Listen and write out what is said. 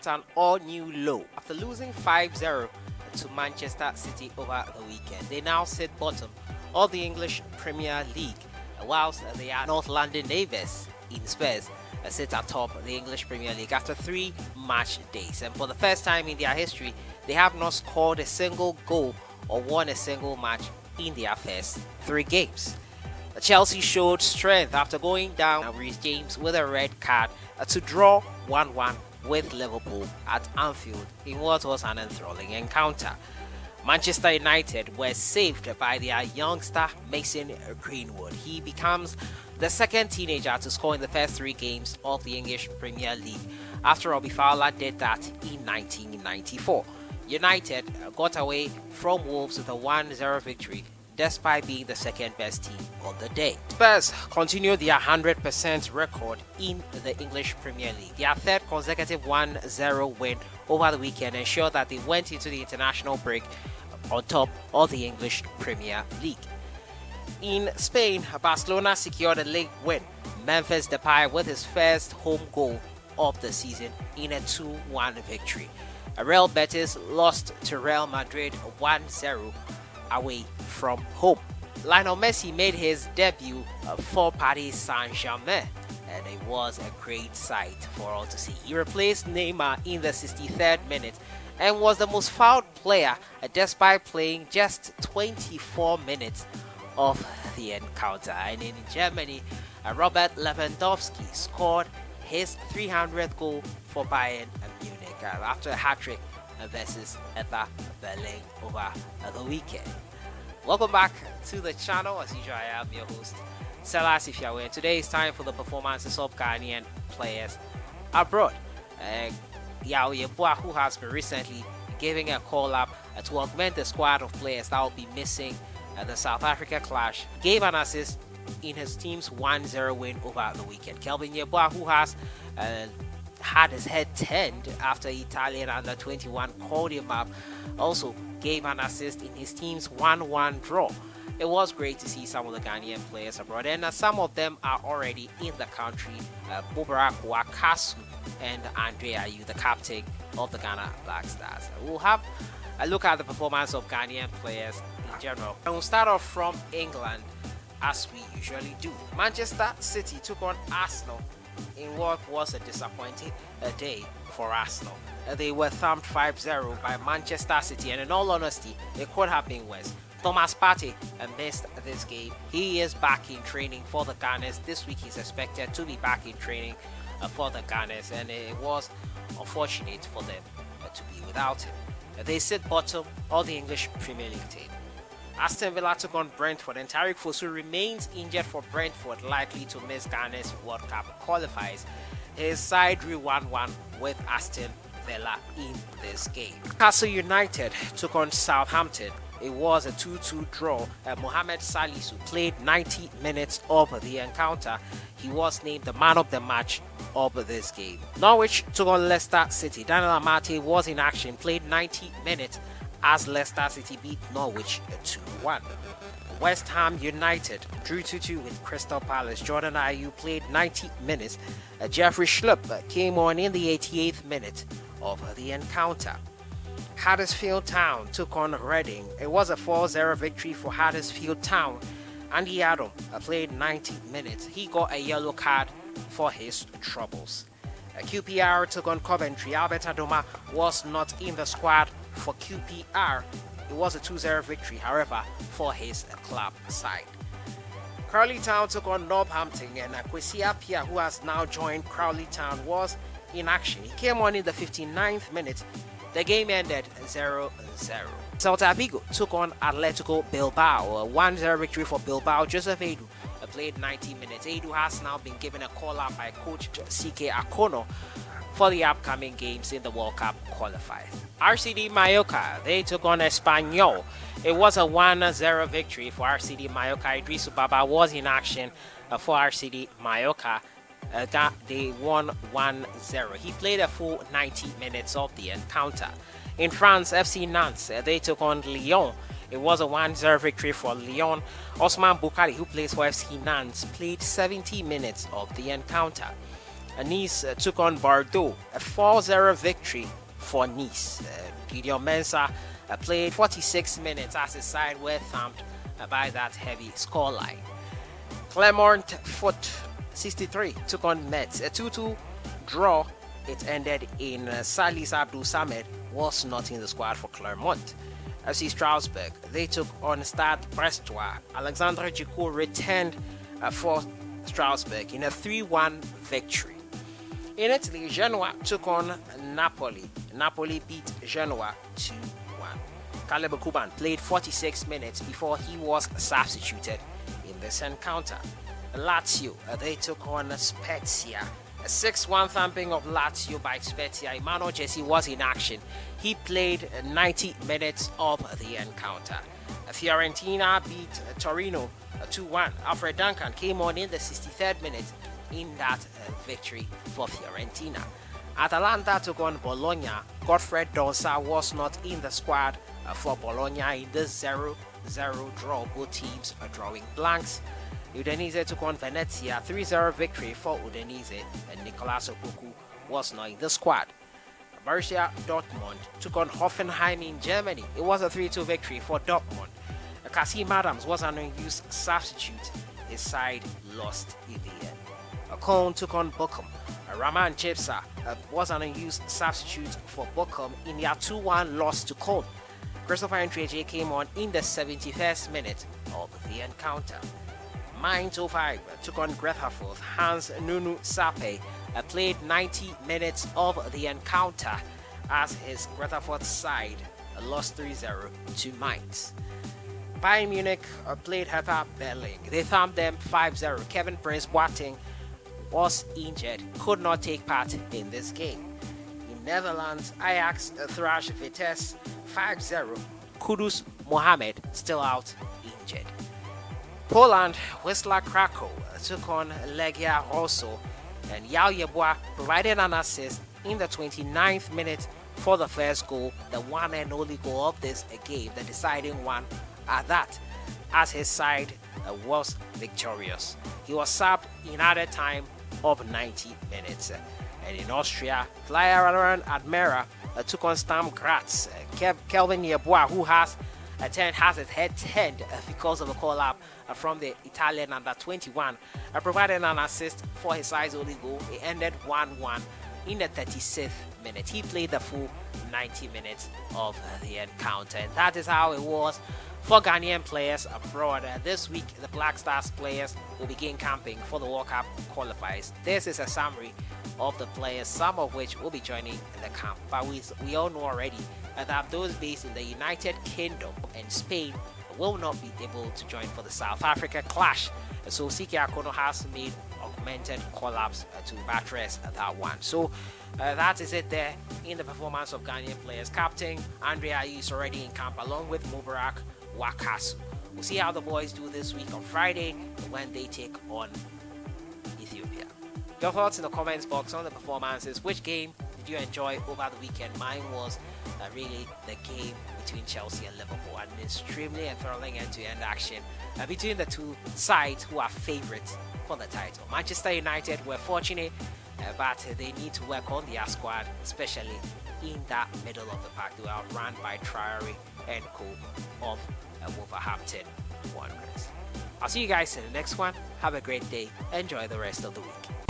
set an all-new low after losing 5-0 to Manchester City over the weekend. They now sit bottom of the English Premier League, whilst they are North London neighbours in Spurs sit atop the English Premier League after 3 match days. And for the first time in their history, they have not scored a single goal or won a single match in their first 3 games. Chelsea showed strength after going down and Reece James with a red card to draw 1-1 with Liverpool at Anfield in what was an enthralling encounter. Manchester United were saved by their youngster Mason Greenwood. He becomes the second teenager to score in the first 3 games of the English Premier League, after Robbie Fowler did that in 1994. United got away from Wolves with a 1-0 victory despite being the second best team on the day. Spurs continue their 100% record in the English Premier League. Their third consecutive 1-0 win over the weekend ensured that they went into the international break on top of the English Premier League. In Spain, Barcelona secured a league win. Memphis Depay with his first home goal of the season in a 2-1 victory. Real Betis lost to Real Madrid 1-0 away from home. Lionel Messi made his debut for Paris Saint-Germain, and it was a great sight for all to see. He replaced Neymar in the 63rd minute and was the most fouled player despite playing just 24 minutes of the encounter. And in Germany, Robert Lewandowski scored his 300th goal for Bayern Munich after a hat-trick versus Hertha Berlin over the weekend. Welcome back to the channel. As usual, I am your host, Salisu, and today is time for the performances of Ghanaian players abroad. Yaw Yeboah, who has been recently giving a call-up to augment the squad of players that will be missing the South Africa clash, gave an assist in his team's 1-0 win over the weekend. Kelvin Yeboah, who has had his head turned after Italian under-21 called him up, also gave an assist in his team's 1-1 draw. It was great to see some of the Ghanaian players abroad, and some of them are already in the country. Mubarak Wakasu and Andre Ayew, the captain of the Ghana Black Stars. We'll have a look at the performance of Ghanaian players in general. And we'll start off from England, as we usually do. Manchester City took on Arsenal in what was a disappointing day for Arsenal. They were thumped 5-0 by Manchester City, and in all honesty, it could have been worse. Thomas Partey missed this game. He is back in training for the Gunners. This week he's expected to be back in training for the Gunners, and it was unfortunate for them to be without him. They sit bottom of the English Premier League table. Aston Villa took on Brentford, and Tariq Fosu remains injured for Brentford, likely to miss Ghana's World Cup qualifiers. His side drew 1-1 with Aston Villa in this game. Newcastle United took on Southampton. It was a 2-2 draw. Mohamed Salisu played 90 minutes of the encounter. He was named the man of the match of this game. Norwich took on Leicester City. Daniel Amate was in action, played 90 minutes as Leicester City beat Norwich 2-1. West Ham United drew 2-2 with Crystal Palace. Jordan Ayew played 90 minutes. Jeffrey Schlupp came on in the 88th minute of the encounter. Huddersfield Town took on Reading. It was a 4-0 victory for Huddersfield Town. Andy Adam played 90 minutes. He got a yellow card for his troubles. QPR took on Coventry. Albert Adoma was not in the squad for QPR. It was a 2-0 victory, however, for his club side. Crawley Town took on Northampton, and Kwesi Appiah, who has now joined Crawley Town, was in action. He came on in the 59th minute. The game ended 0-0. Celta Vigo took on Atletico Bilbao. A 1-0 victory for Bilbao. Joseph Edu played 90 minutes. Edu has now been given a call-up by coach CK Akono for the upcoming games in the World Cup qualifiers. RCD Mallorca, they took on Espanyol. It was a 1-0 victory for RCD Mallorca. Idrisu Baba was in action for RCD Mallorca. They won 1-0. He played a full 90 minutes of the encounter. In France, FC Nantes, they took on Lyon. It was a 1-0 victory for Lyon. Osman Boukari, who plays for FC Nantes, played 70 minutes of the encounter. Nice took on Bordeaux, a 4-0 victory for Nice. Gideon Mensah played 46 minutes as his side were thumped by that heavy scoreline. Clermont Foot 63 took on Metz, a 2-2 draw. It ended in Salisu Abdul Samed was not in the squad for Clermont. FC Strasbourg, they took on Stade Brestois. Alexandre Djikou returned for Strasbourg in a 3-1 victory. In Italy, Genoa took on Napoli. Napoli beat Genoa 2-1. Caleb Kuban played 46 minutes before he was substituted in this encounter. Lazio, they took on Spezia. A 6-1 thumping of Lazio by Spezia. Emmanuel Jesse was in action. He played 90 minutes of the encounter. Fiorentina beat Torino 2-1. Alfred Duncan came on in the 63rd minute in that victory for Fiorentina. Atalanta took on Bologna. Godfred Donsa was not in the squad for Bologna in this 0-0 draw. Both teams are drawing blanks. Udinese took on Venezia, 3-0 victory for Udinese, and Nicolas Opoku was not in the squad. Borussia Dortmund took on Hoffenheim in Germany. It was a 3-2 victory for Dortmund. Kasim Adams was an unused substitute. His side lost in the end. Cologne took on Bochum. Raman Chipsa was an unused substitute for Bochum in their 2-1 loss to Cologne. Christopher Ntreje came on in the 71st minute of the encounter. Mainz 05 took on Grethaford. Hans Nunu Sape played 90 minutes of the encounter as his Grethaford side lost 3-0 to Mainz. Bayern Munich played Hertha Berlin. They thumped them 5-0. Kevin Prince Boateng was injured, could not take part in this game. In Netherlands, Ajax thrashed Vitesse 5-0. Kudus Mohammed still out injured. Poland, Wisla Krakow took on Legia Warsaw, and Yaw Yeboah provided an assist in the 29th minute for the first goal, the one and only goal of this game, the deciding one at that, as his side was victorious. He was subbed in added time of 90 minutes. And in Austria, Flyer Admira took on Sturm Graz. Kelvin Yeboah, who has his head turned because of the call-up from the Italian under-21, provided an assist for his side's only goal. It ended 1-1 in the 36th minute. He played the full 90 minutes of the encounter, and that is how it was for Ghanaian players abroad. This week, the Black Stars players will begin camping for the World Cup qualifiers. This is a summary of the players, some of which will be joining the camp. But we all know already that those based in the United Kingdom and Spain will not be able to join for the South Africa clash. So Siki Akono has made augmented call-ups to buttress that one. So that is it there in the performance of Ghanaian players. Captain Andrea is already in camp along with Mubarak Wakasu. We'll see how the boys do this week on Friday when they take on Ethiopia. Your thoughts in the comments box on the performances. Which game did you enjoy over the weekend? Mine was really the game between Chelsea and Liverpool, an extremely enthralling end-to-end action between the two sides who are favourites for the title. Manchester United were fortunate, but they need to work on their squad, especially in that middle of the pack. They were outrun by Traore and co of Wolverhampton Wanderers. I'll see you guys in the next one. Have a great day. Enjoy the rest of the week.